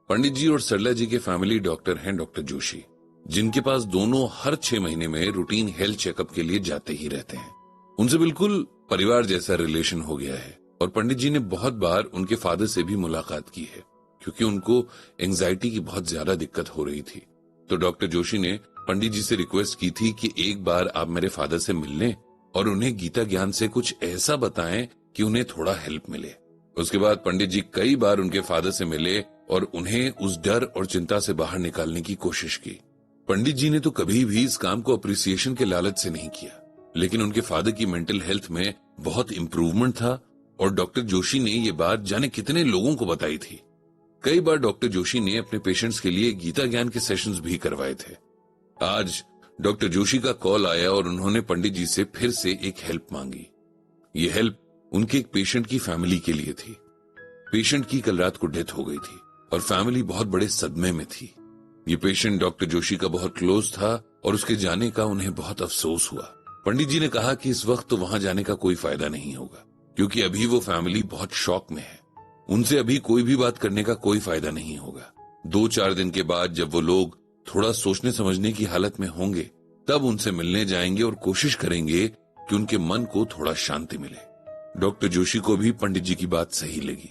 पंडित जी और सरला जी के family doctor हैं डॉक्टर जोशी, जिनके पास दोनों हर 6 महीने में रूटीन हेल्थ चेकअप के लिए जाते ही रहते हैं। उनसे बिल्कुल परिवार जैसा रिलेशन हो गया है और पंडित जी ने बहुत बार उनके फादर से भी मुलाकात की है, क्योंकि उनको एंजाइटी की बहुत ज्यादा दिक्कत हो रही थी। तो डॉक्टर जोशी ने पंडित जी से रिक्वेस्ट की थी कि एक बार आप मेरे फादर से मिल लें और उन्हें गीता ज्ञान से कुछ ऐसा बताएं कि उन्हें थोड़ा हेल्प मिले। उसके बाद पंडित जी कई बार उनके फादर से मिले और उन्हें उस डर और चिंता से बाहर निकालने की कोशिश की। पंडित जी ने तो कभी भी इस काम को अप्रिसिएशन के लालच से नहीं किया, लेकिन उनके फादर की मेंटल हेल्थ में बहुत इंप्रूवमेंट था और डॉक्टर जोशी ने ये बात जाने कितने लोगों को बताई थी। कई बार डॉक्टर जोशी ने अपने पेशेंट्स के लिए गीता ज्ञान के सेशंस भी करवाए थे। आज डॉक्टर जोशी का कॉल आया और उन्होंने पंडित जी से फिर से एक हेल्प मांगी। ये हेल्प उनके एक पेशेंट की फैमिली के लिए थी। पेशेंट की कल रात को डेथ हो गई थी और फैमिली बहुत बड़े सदमे में थी। ये पेशेंट डॉक्टर जोशी का बहुत क्लोज था और उसके जाने का उन्हें बहुत अफसोस हुआ। पंडित जी ने कहा कि इस वक्त तो वहां जाने का कोई फायदा नहीं होगा, क्योंकि अभी वो फैमिली बहुत शॉक में है। उनसे अभी कोई भी बात करने का कोई फायदा नहीं होगा। 2-4 दिन के बाद जब वो लोग थोड़ा सोचने समझने की हालत में होंगे, तब उनसे मिलने जाएंगे और कोशिश करेंगे कि उनके मन को थोड़ा शांति मिले। डॉक्टर जोशी को भी पंडित जी की बात सही लगी।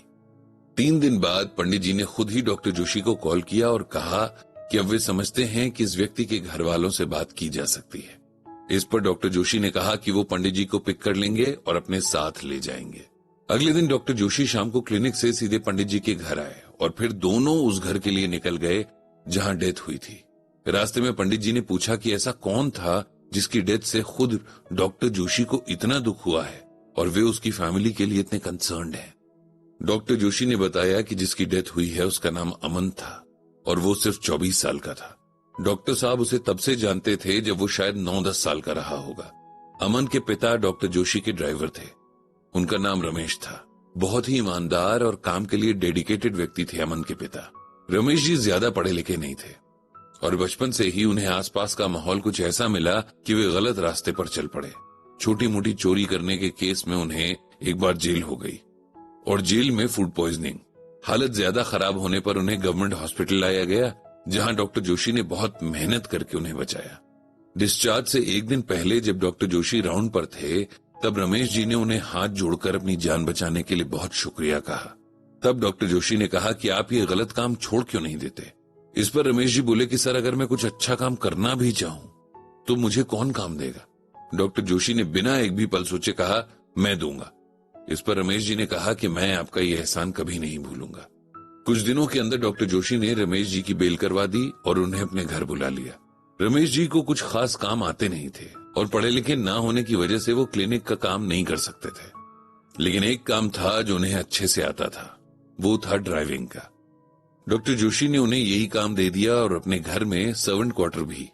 3 दिन बाद पंडित जी ने खुद ही डॉक्टर जोशी को कॉल किया और कहा कि अब वे समझते हैं कि इस व्यक्ति के घर वालों से बात की जा सकती है। इस पर डॉक्टर जोशी ने कहा कि वो पंडित जी को पिक कर लेंगे और अपने साथ ले जाएंगे। अगले दिन डॉक्टर जोशी शाम को क्लिनिक से सीधे पंडित जी के घर आए और फिर दोनों उस घर के लिए निकल गए जहां डेथ हुई थी। रास्ते में पंडित जी ने पूछा कि ऐसा कौन था जिसकी डेथ से खुद डॉक्टर जोशी को इतना दुख हुआ है और वे उसकी फैमिली के लिए इतने कंसर्न्ड हैं। डॉक्टर जोशी ने बताया कि जिसकी डेथ हुई है उसका नाम अमन था और वो सिर्फ 24 साल का था। डॉक्टर साहब उसे तब से जानते थे जब वो शायद 9-10 साल का रहा होगा। अमन के पिता डॉक्टर जोशी के ड्राइवर थे। उनका नाम रमेश था। बहुत ही ईमानदार और काम के लिए डेडिकेटेड व्यक्ति थे अमन के पिता। रमेश जी ज्यादा पढ़े लिखे नहीं थे और बचपन से ही उन्हें आसपास का माहौल कुछ ऐसा मिला कि वे गलत रास्ते पर चल पड़े। छोटी मोटी चोरी करने के केस में उन्हें एक बार जेल हो गई और जेल में फूड पॉइजनिंग। हालत ज्यादा खराब होने पर उन्हें गवर्नमेंट हॉस्पिटल लाया गया, जहां डॉक्टर जोशी ने बहुत मेहनत करके उन्हें बचाया। डिस्चार्ज से एक दिन पहले जब डॉक्टर जोशी राउंड पर थे, तब रमेश जी ने उन्हें हाथ जोड़कर अपनी जान बचाने के लिए बहुत शुक्रिया कहा। तब डॉक्टर जोशी ने कहा कि आप ये गलत काम छोड़ क्यों नहीं देते। इस पर रमेश जी बोले कि सर, अगर मैं कुछ अच्छा काम करना भी चाहूं तो मुझे कौन काम देगा। डॉक्टर जोशी ने बिना एक भी पल सोचे कहा, मैं दूंगा। इस पर रमेश जी ने कहा कि मैं आपका ये एहसान कभी नहीं भूलूंगा। कुछ दिनों के अंदर डॉक्टर जोशी ने रमेश जी की बेल करवा दी और उन्हें अपने घर बुला लिया। रमेश जी को कुछ खास काम आते नहीं थे और पढ़े लिखे ना होने की वजह से वो क्लिनिक का काम नहीं कर सकते थे, लेकिन एक काम था जो उन्हें अच्छे से आता था, वो था ड्राइविंग का। डॉक्टर जोशी ने उन्हें यही काम दे दिया और अपने घर में सर्वेंट क्वार्टर भी।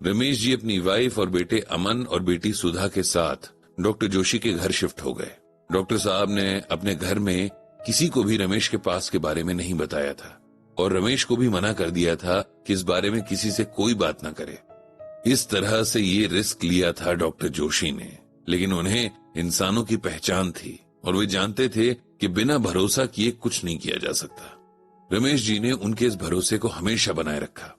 रमेश जी अपनी वाइफ और बेटे अमन और बेटी सुधा के साथ डॉक्टर जोशी के घर शिफ्ट हो गए। डॉक्टर साहब ने अपने घर में किसी को भी रमेश के पास के बारे में नहीं बताया था और रमेश को भी मना कर दिया था कि इस बारे में किसी से कोई बात ना करे। इस तरह से ये रिस्क लिया था डॉक्टर जोशी ने, लेकिन उन्हें इंसानों की पहचान थी और वे जानते थे कि बिना भरोसा किए कुछ नहीं किया जा सकता। रमेश जी ने उनके इस भरोसे को हमेशा बनाए रखा।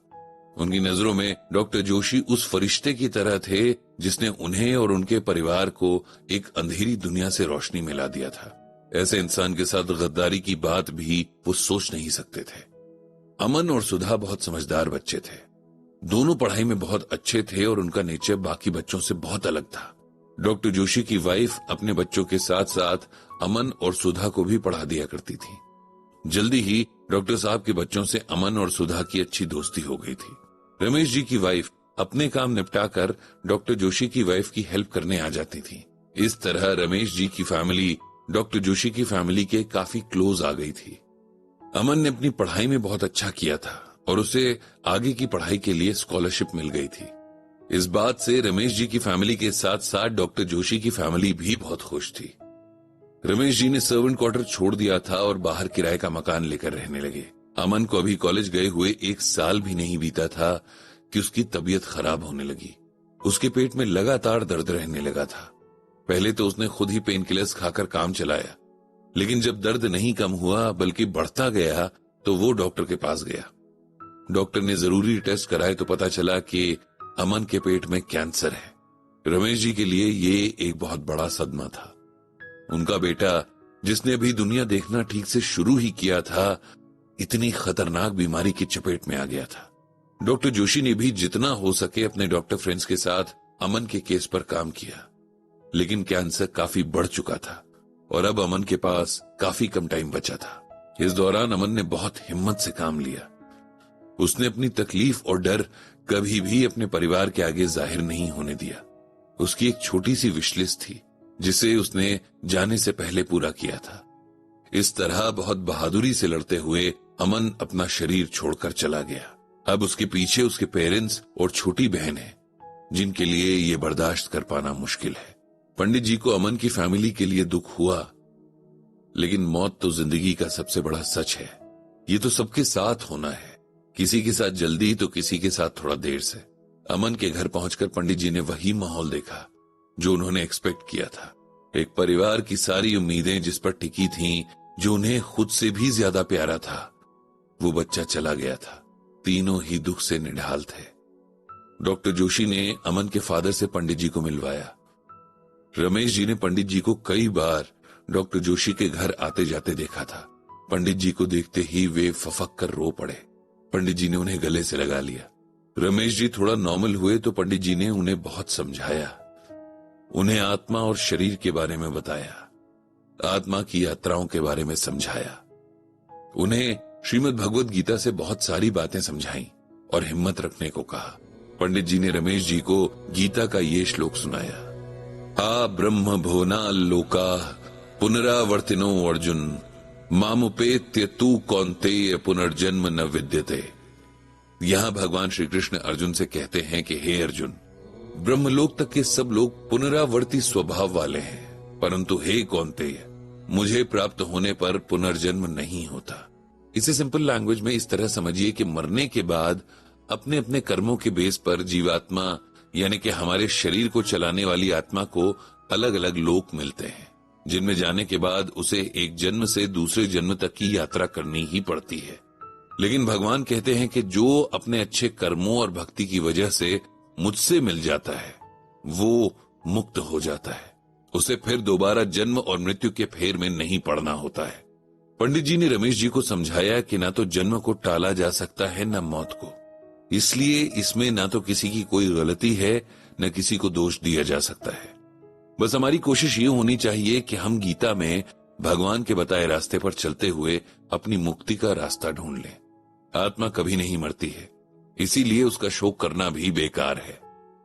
उनकी नजरों में डॉक्टर जोशी उस फरिश्ते की तरह थे जिसने उन्हें और उनके परिवार को एक अंधेरी दुनिया से रोशनी मिला दिया था। ऐसे इंसान के साथ गद्दारी की बात भी वो सोच नहीं सकते थे। अमन और सुधा बहुत समझदार बच्चे थे। दोनों पढ़ाई में बहुत अच्छे थे और उनका नेचर बाकी बच्चों से बहुत अलग था। डॉक्टर जोशी की वाइफ अपने बच्चों के साथ साथ अमन और सुधा को भी पढ़ा दिया करती थी। जल्दी ही डॉक्टर साहब के बच्चों से अमन और सुधा की अच्छी दोस्ती हो गई थी। रमेश जी की वाइफ अपने काम निपटाकर डॉक्टर जोशी की वाइफ की हेल्प करने आ जाती थी। इस तरह रमेश जी की फैमिली डॉक्टर जोशी की फैमिली के काफी क्लोज आ गई थी। अमन ने अपनी पढ़ाई में बहुत अच्छा किया था और उसे आगे की पढ़ाई के लिए स्कॉलरशिप मिल गई थी। इस बात से रमेश जी की फैमिली के साथ साथ डॉक्टर जोशी की फैमिली भी बहुत खुश थी। रमेश जी ने सर्वेंट क्वार्टर छोड़ दिया था और बाहर किराए का मकान लेकर रहने लगे। अमन को अभी कॉलेज गए हुए 1 साल भी नहीं बीता था कि उसकी तबीयत खराब होने लगी। उसके पेट में लगातार दर्द रहने लगा था। पहले तो उसने खुद ही पेन किलर्स खाकर काम चलाया, लेकिन जब दर्द नहीं कम हुआ बल्कि बढ़ता गया तो वो डॉक्टर के पास गया। डॉक्टर ने जरूरी टेस्ट कराए तो पता चला कि अमन के पेट में कैंसर है। रमेश जी के लिए ये एक बहुत बड़ा सदमा था। उनका बेटा, जिसने अभी दुनिया देखना ठीक से शुरू ही किया था, इतनी खतरनाक बीमारी की चपेट में आ गया था। डॉक्टर जोशी ने भी जितना हो सके अपने डॉक्टर फ्रेंड्स के साथ अमन के केस पर काम किया, लेकिन कैंसर काफी बढ़ चुका था और अब अमन के पास काफी कम टाइम बचा था। इस दौरान अमन ने बहुत हिम्मत से काम लिया। उसने अपनी तकलीफ और डर कभी भी अपने परिवार के आगे जाहिर नहीं होने दिया। उसकी एक छोटी सी विश लिस्ट थी जिसे उसने जाने से पहले पूरा किया था। इस तरह बहुत बहादुरी से लड़ते हुए अमन अपना शरीर छोड़कर चला गया। अब उसके पीछे उसके पेरेंट्स और छोटी बहन है, जिनके लिए ये बर्दाश्त कर पाना मुश्किल है। पंडित जी को अमन की फैमिली के लिए दुख हुआ, लेकिन मौत तो जिंदगी का सबसे बड़ा सच है। ये तो सबके साथ होना है, किसी के साथ जल्दी तो किसी के साथ थोड़ा देर से। अमन के घर पहुंचकर पंडित जी ने वही माहौल देखा जो उन्होंने एक्सपेक्ट किया था। एक परिवार की सारी उम्मीदें जिस पर टिकी थीं, जो उन्हें खुद से भी ज्यादा प्यारा था, वो बच्चा चला गया था। तीनों ही दुख से निढाल थे। डॉक्टर जोशी ने अमन के फादर से पंडित जी को मिलवाया। रमेश जी ने पंडित जी को कई बार डॉक्टर जोशी के घर आते जाते देखा था। पंडित जी को देखते ही वे फफक कर रो पड़े। पंडित जी ने उन्हें गले से लगा लिया। रमेश जी थोड़ा नॉर्मल हुए तो पंडित जी ने उन्हें बहुत समझाया, उन्हें आत्मा और शरीर के बारे में बताया, आत्मा की यात्राओं के बारे में समझाया। उन्हें श्रीमद् भगवत गीता से बहुत सारी बातें समझाई और हिम्मत रखने को कहा। पंडित जी ने रमेश जी को गीता का ये श्लोक सुनाया, आ ब्रह्म भुवना लोका पुनरावर्तिनो अर्जुन मामुपेत्य तू कौन्तेय पुनर्जन्म न विद्यते। यहां भगवान श्री कृष्ण अर्जुन से कहते हैं कि हे अर्जुन, ब्रह्मलोक तक के सब लोग पुनरावर्ती स्वभाव वाले हैं, परंतु हे कौन्तेय, मुझे प्राप्त होने पर पुनर्जन्म नहीं होता। इसे सिंपल लैंग्वेज में इस तरह समझिए कि मरने के बाद अपने अपने कर्मों के बेस पर जीवात्मा, यानी कि हमारे शरीर को चलाने वाली आत्मा को अलग अलग लोक मिलते हैं, जिनमें जाने के बाद उसे एक जन्म से दूसरे जन्म तक की यात्रा करनी ही पड़ती है। लेकिन भगवान कहते हैं कि जो अपने अच्छे कर्मों और भक्ति की वजह से मुझसे मिल जाता है, वो मुक्त हो जाता है। उसे फिर दोबारा जन्म और मृत्यु के फेर में नहीं पड़ना होता है। पंडित जी ने रमेश जी को समझाया कि ना तो जन्म को टाला जा सकता है न मौत को, इसलिए इसमें ना तो किसी की कोई गलती है न किसी को दोष दिया जा सकता है। बस हमारी कोशिश ये होनी चाहिए कि हम गीता में भगवान के बताए रास्ते पर चलते हुए अपनी मुक्ति का रास्ता ढूंढ लें। आत्मा कभी नहीं मरती है, इसीलिए उसका शोक करना भी बेकार है।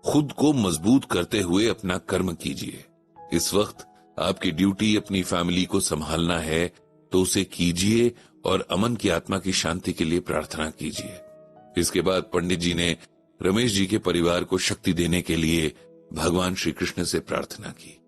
खुद को मजबूत करते हुए अपना कर्म कीजिए। इस वक्त आपकी ड्यूटी अपनी फैमिली को संभालना है तो उसे कीजिए और अमन की आत्मा की शांति के लिए प्रार्थना कीजिए। इसके बाद पंडित जी ने रमेश जी के परिवार को शक्ति देने के लिए भगवान श्री कृष्ण से प्रार्थना की।